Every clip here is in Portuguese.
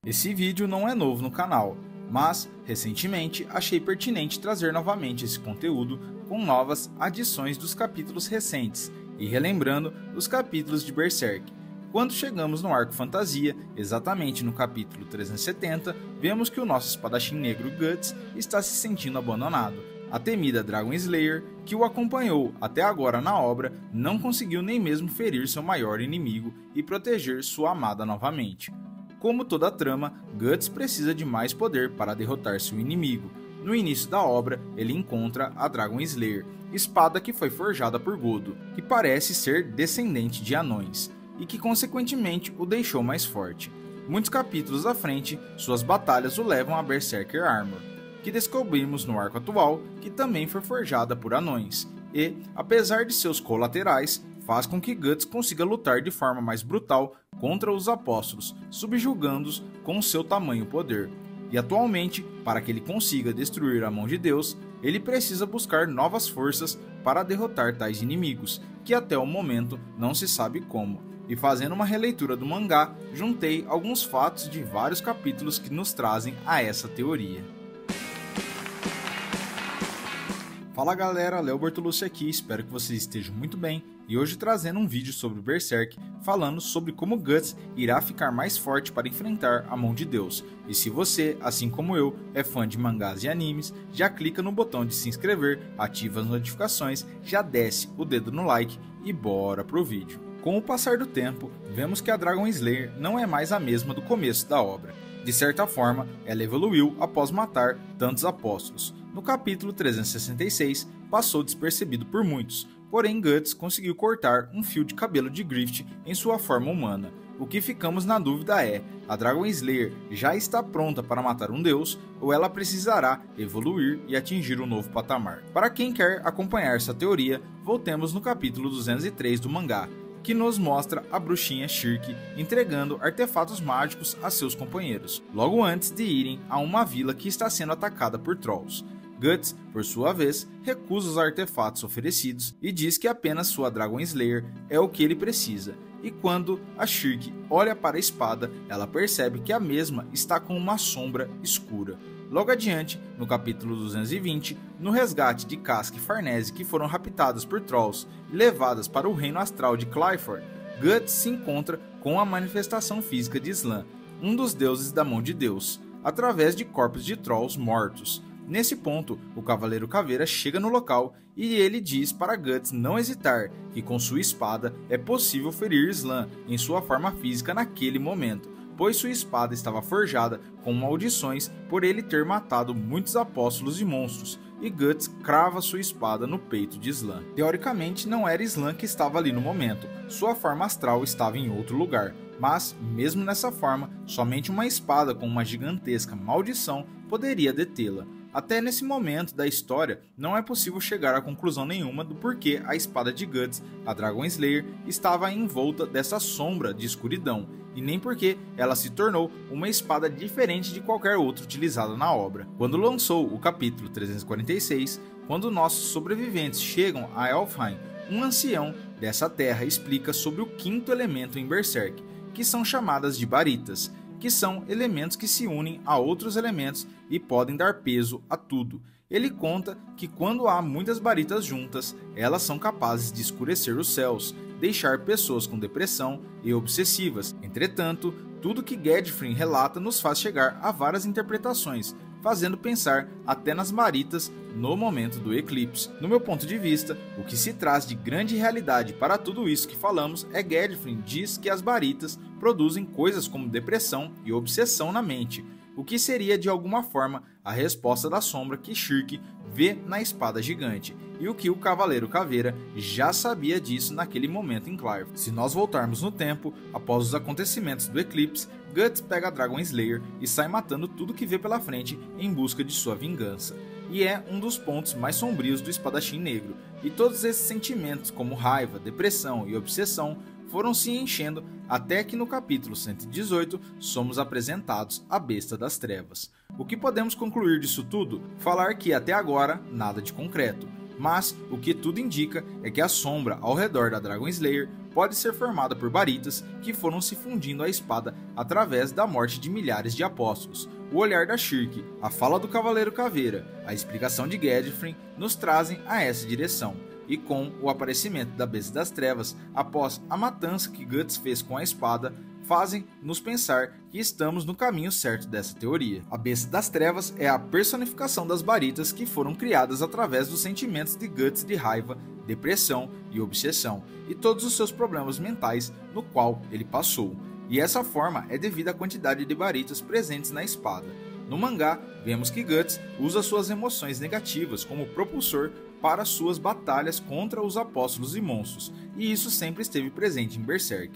Esse vídeo não é novo no canal, mas recentemente achei pertinente trazer novamente esse conteúdo com novas adições dos capítulos recentes e relembrando os capítulos de Berserk. Quando chegamos no arco fantasia, exatamente no capítulo 370, vemos que o nosso espadachim negro Guts está se sentindo abandonado. A temida Dragon Slayer, que o acompanhou até agora na obra, não conseguiu nem mesmo ferir seu maior inimigo e proteger sua amada novamente. Como toda a trama, Guts precisa de mais poder para derrotar seu inimigo. No início da obra, ele encontra a Dragon Slayer, espada que foi forjada por Godo, que parece ser descendente de anões, e que consequentemente o deixou mais forte. Muitos capítulos à frente, suas batalhas o levam a Berserker Armor, que descobrimos no arco atual, que também foi forjada por anões, e, apesar de seus colaterais, faz com que Guts consiga lutar de forma mais brutal contra os apóstolos, subjugando-os com seu tamanho poder. E atualmente, para que ele consiga destruir a mão de Deus, ele precisa buscar novas forças para derrotar tais inimigos, que até o momento não se sabe como. E fazendo uma releitura do mangá, juntei alguns fatos de vários capítulos que nos trazem a essa teoria. Fala galera, Léo Bertolucci aqui, espero que vocês estejam muito bem e hoje trazendo um vídeo sobre Berserk falando sobre como Guts irá ficar mais forte para enfrentar a mão de Deus. E se você, assim como eu, é fã de mangás e animes, já clica no botão de se inscrever, ativa as notificações, já desce o dedo no like e bora pro vídeo. Com o passar do tempo, vemos que a Dragon Slayer não é mais a mesma do começo da obra. De certa forma, ela evoluiu após matar tantos apóstolos. No capítulo 366, passou despercebido por muitos, porém Guts conseguiu cortar um fio de cabelo de Griffith em sua forma humana. O que ficamos na dúvida é, a Dragon Slayer já está pronta para matar um deus ou ela precisará evoluir e atingir um novo patamar? Para quem quer acompanhar essa teoria, voltemos no capítulo 203 do mangá, que nos mostra a bruxinha Shirk entregando artefatos mágicos a seus companheiros, logo antes de irem a uma vila que está sendo atacada por Trolls. Guts, por sua vez, recusa os artefatos oferecidos e diz que apenas sua Dragon Slayer é o que ele precisa. E quando a Shirk olha para a espada, ela percebe que a mesma está com uma sombra escura. Logo adiante, no capítulo 220, no resgate de Casca e Farnese que foram raptadas por Trolls e levadas para o reino astral de Qliphoth, Guts se encontra com a manifestação física de Slann, um dos deuses da mão de Deus, através de corpos de Trolls mortos. Nesse ponto, o Cavaleiro Caveira chega no local e ele diz para Guts não hesitar, que com sua espada é possível ferir Slann em sua forma física naquele momento, pois sua espada estava forjada com maldições por ele ter matado muitos apóstolos e monstros, e Guts crava sua espada no peito de Slann. Teoricamente não era Slann que estava ali no momento, sua forma astral estava em outro lugar, mas mesmo nessa forma, somente uma espada com uma gigantesca maldição poderia detê-la. Até nesse momento da história, não é possível chegar a conclusão nenhuma do porquê a espada de Guts, a Dragon Slayer, estava envolta dessa sombra de escuridão, e nem porque ela se tornou uma espada diferente de qualquer outra utilizada na obra. Quando lançou o capítulo 346, quando nossos sobreviventes chegam a Elfheim, um ancião dessa terra explica sobre o quinto elemento em Berserk, que são chamadas de baritas, que são elementos que se unem a outros elementos e podem dar peso a tudo. Ele conta que quando há muitas baritas juntas, elas são capazes de escurecer os céus, deixar pessoas com depressão e obsessivas. Entretanto, tudo que Godfrey relata nos faz chegar a várias interpretações, fazendo pensar até nas baritas no momento do eclipse. No meu ponto de vista, o que se traz de grande realidade para tudo isso que falamos é Godfrey diz que as baritas produzem coisas como depressão e obsessão na mente, o que seria de alguma forma a resposta da sombra que Shirk vê na espada gigante, e o que o Cavaleiro Caveira já sabia disso naquele momento em Qliphoth. Se nós voltarmos no tempo, após os acontecimentos do eclipse, Guts pega a Dragon Slayer e sai matando tudo que vê pela frente em busca de sua vingança. E é um dos pontos mais sombrios do espadachim negro, e todos esses sentimentos como raiva, depressão e obsessão foram se enchendo até que no capítulo 118 somos apresentados à besta das trevas. O que podemos concluir disso tudo? Falar que até agora nada de concreto, mas o que tudo indica é que a sombra ao redor da Dragon Slayer pode ser formada por baritas que foram se fundindo à espada através da morte de milhares de apóstolos. O olhar da Shirk, a fala do Cavaleiro Caveira, a explicação de Gadfrin nos trazem a essa direção. E com o aparecimento da Besta das Trevas após a matança que Guts fez com a espada, fazem nos pensar que estamos no caminho certo dessa teoria. A Besta das Trevas é a personificação das baritas que foram criadas através dos sentimentos de Guts de raiva, depressão e obsessão, e todos os seus problemas mentais no qual ele passou. E essa forma é devido à quantidade de baritas presentes na espada. No mangá, vemos que Guts usa suas emoções negativas como propulsor para suas batalhas contra os apóstolos e monstros, e isso sempre esteve presente em Berserk.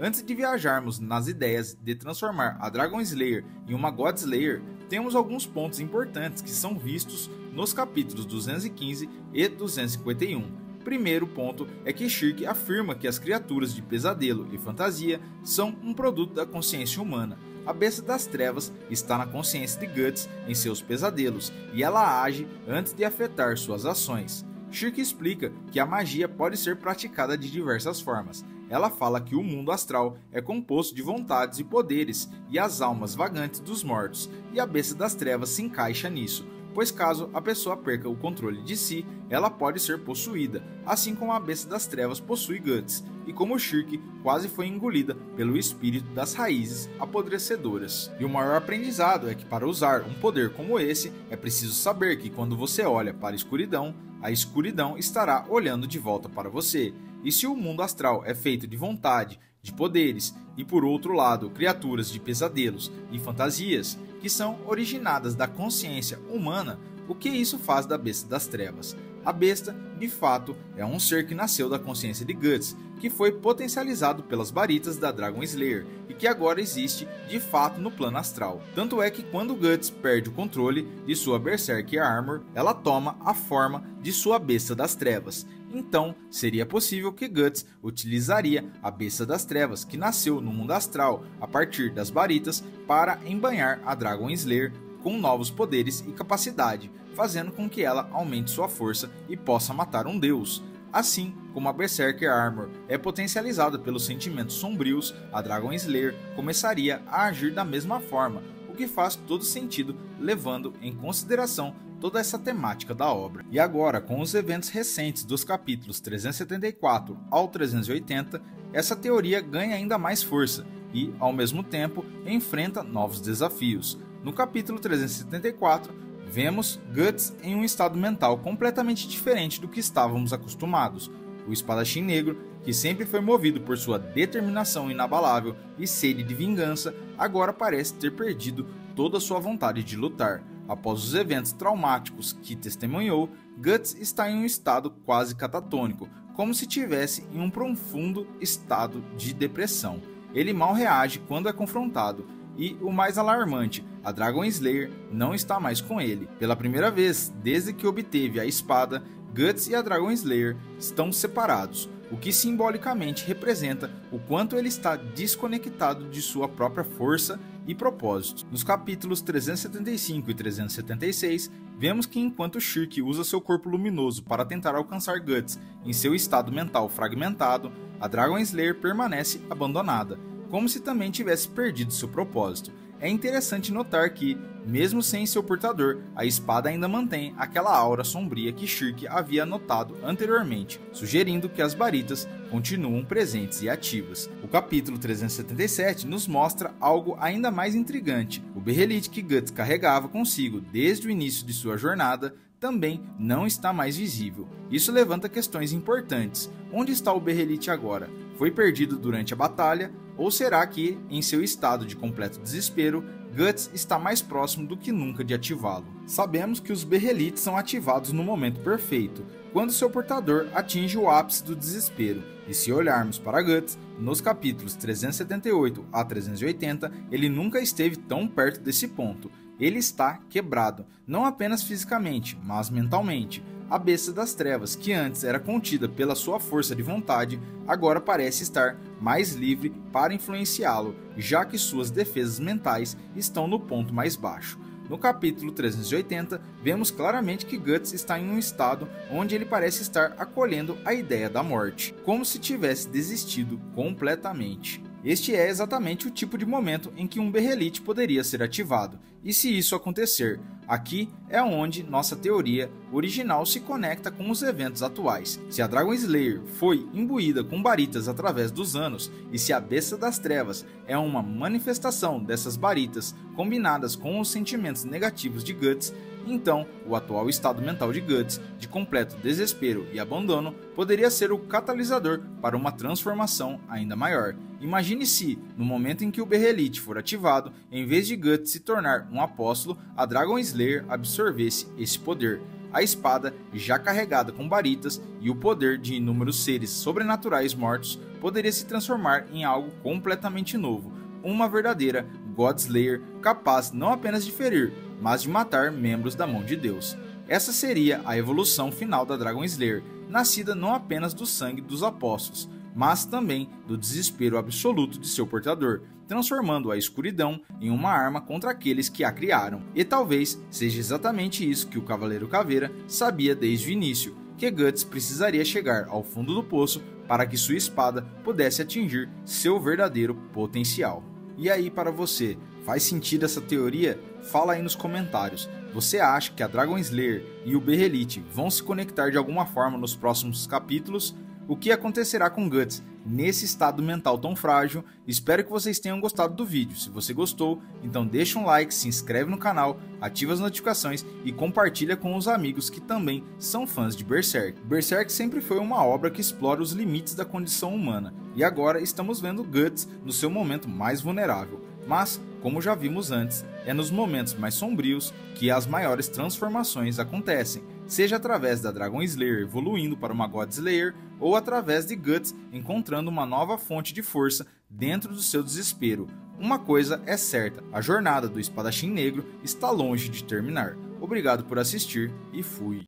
Antes de viajarmos nas ideias de transformar a Dragon Slayer em uma God Slayer, temos alguns pontos importantes que são vistos nos capítulos 215 e 251. Primeiro ponto é que Shirk afirma que as criaturas de pesadelo e fantasia são um produto da consciência humana. A Besta das Trevas está na consciência de Guts em seus pesadelos e ela age antes de afetar suas ações. Shirk explica que a magia pode ser praticada de diversas formas. Ela fala que o mundo astral é composto de vontades e poderes e as almas vagantes dos mortos, e a Besta das Trevas se encaixa nisso, pois caso a pessoa perca o controle de si, ela pode ser possuída, assim como a Besta das Trevas possui Guts, e como Shirk quase foi engolida pelo espírito das raízes apodrecedoras. E o maior aprendizado é que para usar um poder como esse, é preciso saber que quando você olha para a escuridão estará olhando de volta para você. E se o mundo astral é feito de vontade, de poderes, e por outro lado, criaturas de pesadelos e fantasias, que são originadas da consciência humana, o que isso faz da Besta das Trevas? A besta, de fato, é um ser que nasceu da consciência de Guts, que foi potencializado pelas baritas da Dragon Slayer e que agora existe de fato no plano astral. Tanto é que quando Guts perde o controle de sua Berserk Armor, ela toma a forma de sua Besta das Trevas. Então, seria possível que Guts utilizaria a Besta das Trevas, que nasceu no mundo astral a partir das baritas, para embanhar a Dragon Slayer com novos poderes e capacidade, fazendo com que ela aumente sua força e possa matar um deus. Assim como a Berserker Armor é potencializada pelos sentimentos sombrios, a Dragon Slayer começaria a agir da mesma forma, o que faz todo sentido levando em consideração toda essa temática da obra. E agora, com os eventos recentes dos capítulos 374 ao 380, essa teoria ganha ainda mais força e, ao mesmo tempo, enfrenta novos desafios. No capítulo 374, vemos Guts em um estado mental completamente diferente do que estávamos acostumados. O espadachim negro, que sempre foi movido por sua determinação inabalável e sede de vingança, agora parece ter perdido toda a sua vontade de lutar. Após os eventos traumáticos que testemunhou, Guts está em um estado quase catatônico, como se estivesse em um profundo estado de depressão. Ele mal reage quando é confrontado, e o mais alarmante, a Dragon Slayer não está mais com ele. Pela primeira vez desde que obteve a espada, Guts e a Dragon Slayer estão separados, o que simbolicamente representa o quanto ele está desconectado de sua própria força e propósito. Nos capítulos 375 e 376, vemos que enquanto Shirk usa seu corpo luminoso para tentar alcançar Guts em seu estado mental fragmentado, a Dragon Slayer permanece abandonada, como se também tivesse perdido seu propósito. É interessante notar que, mesmo sem seu portador, a espada ainda mantém aquela aura sombria que Shirk havia notado anteriormente, sugerindo que as baritas continuam presentes e ativas. O capítulo 377 nos mostra algo ainda mais intrigante. O berrelite que Guts carregava consigo desde o início de sua jornada também não está mais visível. Isso levanta questões importantes. Onde está o berrelite agora? Foi perdido durante a batalha? Ou será que, em seu estado de completo desespero, Guts está mais próximo do que nunca de ativá-lo? Sabemos que os berrelites são ativados no momento perfeito, quando seu portador atinge o ápice do desespero. E se olharmos para Guts, nos capítulos 378 a 380, ele nunca esteve tão perto desse ponto. Ele está quebrado, não apenas fisicamente, mas mentalmente. A Besta das Trevas, que antes era contida pela sua força de vontade, agora parece estar mais livre para influenciá-lo, já que suas defesas mentais estão no ponto mais baixo. No capítulo 380, vemos claramente que Guts está em um estado onde ele parece estar acolhendo a ideia da morte, como se tivesse desistido completamente. Este é exatamente o tipo de momento em que um Berrelite poderia ser ativado, e se isso acontecer, aqui é onde nossa teoria original se conecta com os eventos atuais. Se a Dragon Slayer foi imbuída com baritas através dos anos, e se a Besta das Trevas é uma manifestação dessas baritas combinadas com os sentimentos negativos de Guts, então o atual estado mental de Guts, de completo desespero e abandono, poderia ser o catalisador para uma transformação ainda maior. Imagine se, no momento em que o Berrelite for ativado, em vez de Guts se tornar um apóstolo, a Dragon Slayer absorvesse esse poder. A espada, já carregada com baritas, e o poder de inúmeros seres sobrenaturais mortos poderia se transformar em algo completamente novo, uma verdadeira God Slayer capaz não apenas de ferir, mas de matar membros da mão de Deus. Essa seria a evolução final da Dragon Slayer, nascida não apenas do sangue dos apóstolos, mas também do desespero absoluto de seu portador, transformando a escuridão em uma arma contra aqueles que a criaram. E talvez seja exatamente isso que o Cavaleiro Caveira sabia desde o início, que Guts precisaria chegar ao fundo do poço para que sua espada pudesse atingir seu verdadeiro potencial. E aí, para você, faz sentido essa teoria? Fala aí nos comentários. Você acha que a Dragon Slayer e o Berrelite vão se conectar de alguma forma nos próximos capítulos? O que acontecerá com Guts nesse estado mental tão frágil? Espero que vocês tenham gostado do vídeo. Se você gostou, então deixa um like, se inscreve no canal, ativa as notificações e compartilha com os amigos que também são fãs de Berserk. Berserk sempre foi uma obra que explora os limites da condição humana, e agora estamos vendo Guts no seu momento mais vulnerável. Mas, como já vimos antes, é nos momentos mais sombrios que as maiores transformações acontecem, seja através da Dragon Slayer evoluindo para uma God Slayer ou através de Guts encontrando uma nova fonte de força dentro do seu desespero. Uma coisa é certa, a jornada do Espadachim Negro está longe de terminar. Obrigado por assistir e fui!